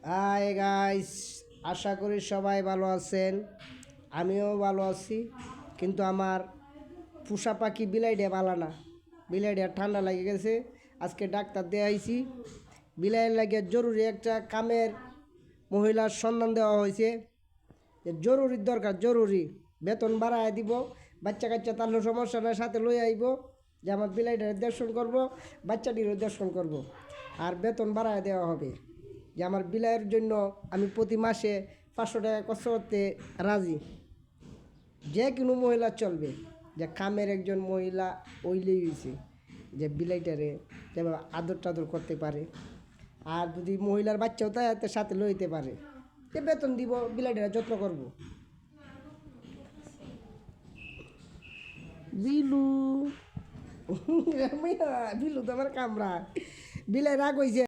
Hi guys, আশা করি সবাই ভালো আছেন। আমিও ভালো আছি, কিন্তু আমার পোষা পাখি বিলাইটা ভালো না। বিলাইটা ঠান্ডা লেগে গেছে, আজকে ডাক্তার দিয়ে আইছি। বিলাইয়ের লাগে জরুরি একটা কামের মহিলার সন্ধান দেওয়া হয়েছে, যে জরুরি দরকার, জরুরি বেতন বাড়ায় দিব। বাচ্চা কাচ্চা তাহলে সমস্যা নয়, সাথে লই আইব, যে আমার বিলাইটার দর্শন করব, বাচ্চাটিরও দর্শন করব, আর বেতন বাড়ায় দেওয়া হবে। যে আমার বিলাইয়ের জন্য আমি প্রতি মাসে 500 টাকা কষ্ট করতে রাজি। যে কোনো মহিলা চলবে, যে কামের একজন মহিলা ওইলেই হয়েছে, যে বিলাইটারে যেভাবে আদর টাদর করতে পারে, আর যদি মহিলার বাচ্চাও তাই হাতে সাথে লইতে পারে, যে বেতন দিব, বিলাইটারে যত্ন করব। বিলু বিলু তো আমার কামরা, বিলাই রাগ হয়েছে।